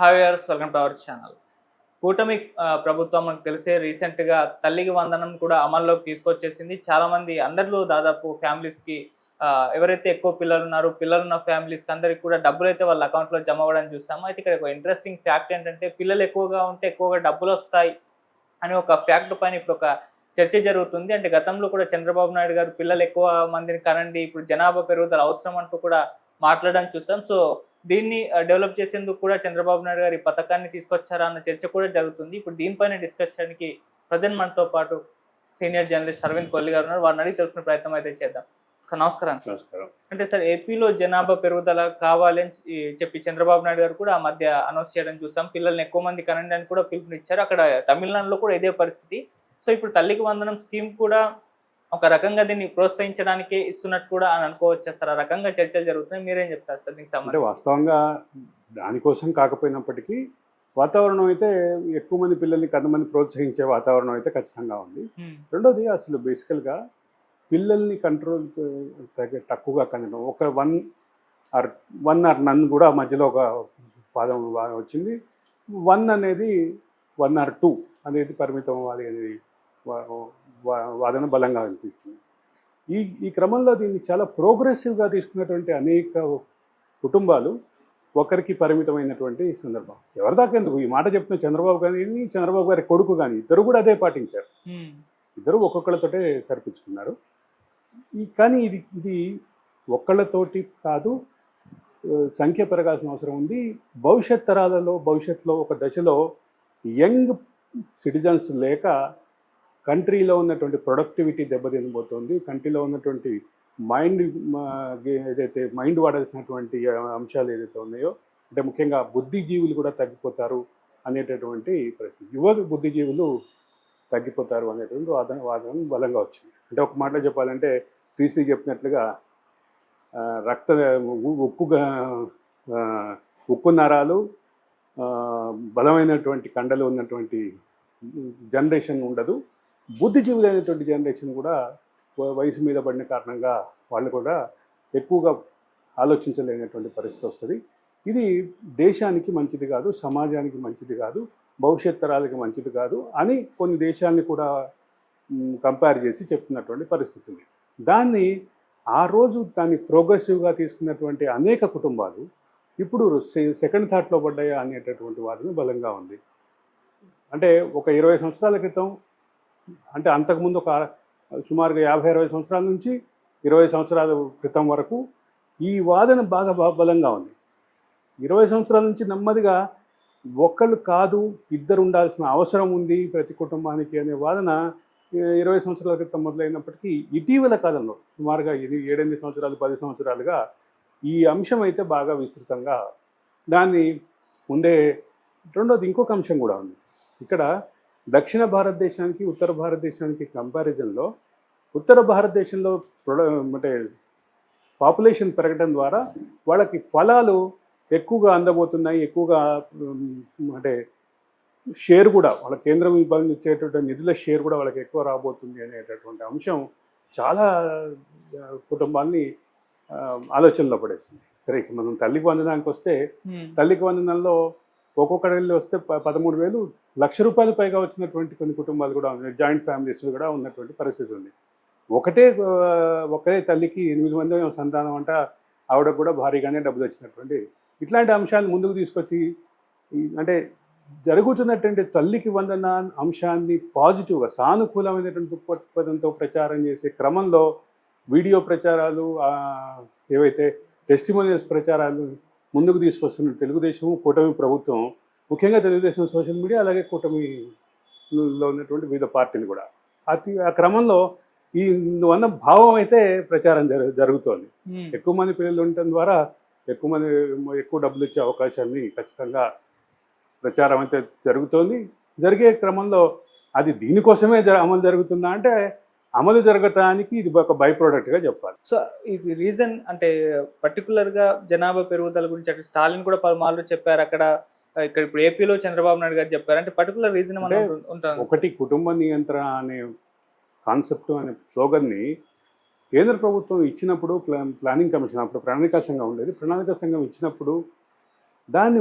Hi viewers, welcome to our channel. కూటమి ప్రభుత్వం మనకు తెలిసే రీసెంట్‌గా తల్లికి వందనం కూడా అమల్లోకి తీసుకొచ్చేసింది. చాలామంది అందరిలో దాదాపు ఫ్యామిలీస్‌కి ఎవరైతే ఎక్కువ పిల్లలున్నారో, పిల్లలున్న ఫ్యామిలీస్‌కి అందరికి కూడా డబ్బులైతే వాళ్ళ అకౌంట్‌లో జమ అవ్వడం చూసాము. అయితే ఇక్కడ ఒక ఇంట్రెస్టింగ్ ఫ్యాక్ట్ ఏంటంటే పిల్లలు ఎక్కువగా ఉంటే ఎక్కువగా డబ్బులొస్తాయి అని ఒక ఫ్యాక్ట్ పైన ఇప్పుడు ఒక చర్చ జరుగుతుంది. అంటే గతంలో కూడా చంద్రబాబు నాయుడు గారు పిల్లలు ఎక్కువ మందిని కనండి, ఇప్పుడు జనాభా పెరుగుదల అవసరం అంటూ కూడా మాట్లాడడం చూసాం. సో దీన్ని డెవలప్ చేసేందుకు కూడా చంద్రబాబు నాయుడు గారు ఈ పథకాన్ని తీసుకొచ్చారా అన్న చర్చ కూడా జరుగుతుంది. ఇప్పుడు దీనిపైన డిస్కషన్‌కి ప్రెజెంట్ మనతో పాటు సీనియర్ జర్నలిస్ట్ అరవింద్ కొల్లి గారు ఉన్నారు. వారిని అడిగి తెలుసుకునే ప్రయత్నం అయితే చేద్దాం. సార్ నమస్కారం. నమస్కారం. అంటే సార్, ఏపీలో జనాభా పెరుగుదల కావాలి అని చెప్పి చంద్రబాబు నాయుడు గారు కూడా ఆ మధ్య అనౌన్స్ చేయడం చూసాం. పిల్లల్ని ఎక్కువ మంది కనండి అని కూడా పిలుపునిచ్చారు. అక్కడ తమిళనాడులో కూడా ఇదే పరిస్థితి. సో ఇప్పుడు తల్లికి వందనం స్కీమ్ కూడా ఒక రకంగా దీన్ని ప్రోత్సహించడానికే ఇస్తున్నట్టు కూడా అని అనుకోవచ్చా సార్? ఆ రకంగా చర్చలు జరుగుతున్నాయి. మీరేం చెప్తారు సార్ దీనికి అంటే సంబంధించి? వాస్తవంగా దానికోసం కాకపోయినప్పటికీ వాతావరణం అయితే ఎక్కువ మంది పిల్లల్ని కొంతమంది ప్రోత్సహించే వాతావరణం అయితే ఖచ్చితంగా ఉంది. రెండోది అసలు బేసికల్గా పిల్లల్ని కంట్రోల్ తక్కువగా కనడం ఒక వన్ ఆర్ నన్ కూడా మధ్యలో ఒక పదం వచ్చింది. 1 అనేది 1 ఆర్ 2 అనేది పరిమితం అవ్వాలి అనేది వాదన బలంగా అనిపించింది. ఈ క్రమంలో దీన్ని చాలా ప్రోగ్రెసివ్గా తీసుకున్నటువంటి అనేక కుటుంబాలు ఒకరికి పరిమితమైనటువంటి సందర్భం. ఎవరిదాకా ఎందుకు ఈ మాట చెప్తున్న చంద్రబాబు కానీ, చంద్రబాబు గారి కొడుకు కానీ ఇద్దరు కూడా అదే పాటించారు. ఇద్దరు ఒక్కొక్కళ్ళతోటే సరిపించుకున్నారు. కానీ ఇది ఒక్కళ్ళతోటి కాదు, సంఖ్య పెరగాల్సిన అవసరం ఉంది. భవిష్యత్తులో ఒక దశలో యంగ్ సిటిజన్స్ లేక కంట్రీలో ఉన్నటువంటి ప్రొడక్టివిటీ దెబ్బతినబోతోంది. కంట్రీలో ఉన్నటువంటి మైండ్ వాడాల్సినటువంటి అంశాలు ఏదైతే ఉన్నాయో, అంటే ముఖ్యంగా బుద్ధిజీవులు కూడా తగ్గిపోతారు అనేటటువంటి పరిస్థితి. యువ బుద్ధిజీవులు తగ్గిపోతారు అనేటువంటి వాదన బలంగా వచ్చింది. అంటే ఒక మాటలో చెప్పాలంటే శ్రీశ్రీ చెప్పినట్లుగా ఉక్కు నరాలు, బలమైనటువంటి కండలు ఉన్నటువంటి జనరేషన్ ఉండదు. బుద్ధిజీవులు అయినటువంటి జనరేషన్ కూడా వయసు మీద పడిన కారణంగా వాళ్ళు కూడా ఎక్కువగా ఆలోచించలేనటువంటి పరిస్థితి వస్తుంది. ఇది దేశానికి మంచిది కాదు, సమాజానికి మంచిది కాదు, భవిష్యత్ తరాలకి మంచిది కాదు అని కొన్ని దేశాలని కూడా కంపేర్ చేసి చెప్తున్నటువంటి పరిస్థితి ఉంది. ఆ రోజు దాన్ని ప్రోగ్రెసివ్గా తీసుకున్నటువంటి అనేక కుటుంబాలు ఇప్పుడు సెకండ్ థాట్లో పడ్డాయా అనేటటువంటి వాదన బలంగా ఉంది. అంటే ఒక 20 సంవత్సరాల క్రితం, అంటే అంతకుముందు ఒక సుమారుగా 50-60 సంవత్సరాల నుంచి 20 సంవత్సరాల క్రితం వరకు ఈ వాదన బాగా బలంగా ఉంది. 20 సంవత్సరాల నుంచి నెమ్మదిగా ఒక్కళ్ళు కాదు, ఇద్దరు ఉండాల్సిన అవసరం ఉంది ప్రతి కుటుంబానికి అనే వాదన 20 సంవత్సరాల క్రితం మొదలైనప్పటికీ ఇటీవల కాలంలో సుమారుగా 7-8 సంవత్సరాలు 10 సంవత్సరాలుగా ఈ అంశం అయితే బాగా విస్తృతంగా దాన్ని ఉండే. రెండోది ఇంకొక అంశం కూడా ఉంది. ఇక్కడ దక్షిణ భారతదేశానికి ఉత్తర భారతదేశానికి కంపారిజన్లో ఉత్తర భారతదేశంలో అంటే పాపులేషన్ పెరగడం ద్వారా వాళ్ళకి ఫలాలు ఎక్కువగా అందబోతున్నాయి, ఎక్కువగా అంటే షేర్ కూడా వాళ్ళ కేంద్రం ఇచ్చేటటువంటి నిధుల షేర్ కూడా వాళ్ళకి ఎక్కువ రాబోతుంది అనేటటువంటి అంశం చాలా కుటుంబాన్ని ఆలోచనలో పడేస్తుంది. సరే, మనం తల్లికి వందనానికి వస్తే తల్లికి వందనంలో ఒక్కొక్కటి వెళ్ళి వస్తే 13,000 లక్ష రూపాయలు పైగా వచ్చినటువంటి కొన్ని కుటుంబాలు కూడా ఉన్నాయి. జాయింట్ ఫ్యామిలీస్ కూడా ఉన్నటువంటి పరిస్థితి ఉంది. ఒకే తల్లికి 8 మంది సంతానం అంట, ఆవిడకు కూడా భారీగానే డబ్బులు వచ్చినటువంటి ఇట్లాంటి అంశాలను ముందుకు తీసుకొచ్చి అంటే జరుగుతున్నటువంటి తల్లికి వందన అంశాన్ని పాజిటివ్గా సానుకూలమైనటువంటి దృక్పథంతో ప్రచారం చేసే క్రమంలో వీడియో ప్రచారాలు, ఏవైతే టెస్టిమోనియల్స్ ప్రచారాలు ముందుకు తీసుకొస్తున్న తెలుగుదేశం కూటమి ప్రభుత్వం, ముఖ్యంగా తెలుగుదేశం సోషల్ మీడియా, అలాగే కూటమిలో ఉన్నటువంటి వివిధ పార్టీలు కూడా ఆ క్రమంలో ఈ అన్న భావం అయితే ప్రచారం జరుగుతోంది. ఎక్కువ మంది పిల్లలు ఉండటం ద్వారా ఎక్కువ డబ్బులు ఇచ్చే అవకాశాన్ని ఖచ్చితంగా ప్రచారం అయితే జరుగుతోంది. జరిగే క్రమంలో అది దీనికోసమే అమలు జరుగుతుందా అంటే అమలు జరగటానికి ఇది ఒక బై ప్రోడక్ట్గా చెప్పాలి. సో ఇది రీజన్ అంటే పర్టికులర్గా జనాభా పెరుగుదల గురించి అక్కడ స్టాలిన్ కూడా పలుమార్లు చెప్పారు. ఇక్కడ ఇప్పుడు ఏపీలో చంద్రబాబు నాయుడు గారు చెప్పారు. అంటే పర్టికులర్ రీజన్ ఉంటుంది. ఒకటి, కుటుంబ నియంత్రణ అనే కాన్సెప్ట్ అనే స్లోగన్ని కేంద్ర ప్రభుత్వం ఇచ్చినప్పుడు ప్లానింగ్ కమిషన్, అప్పుడు ప్రణాళికా సంఘం ఉండేది, ప్రణాళికా సంఘం ఇచ్చినప్పుడు దాన్ని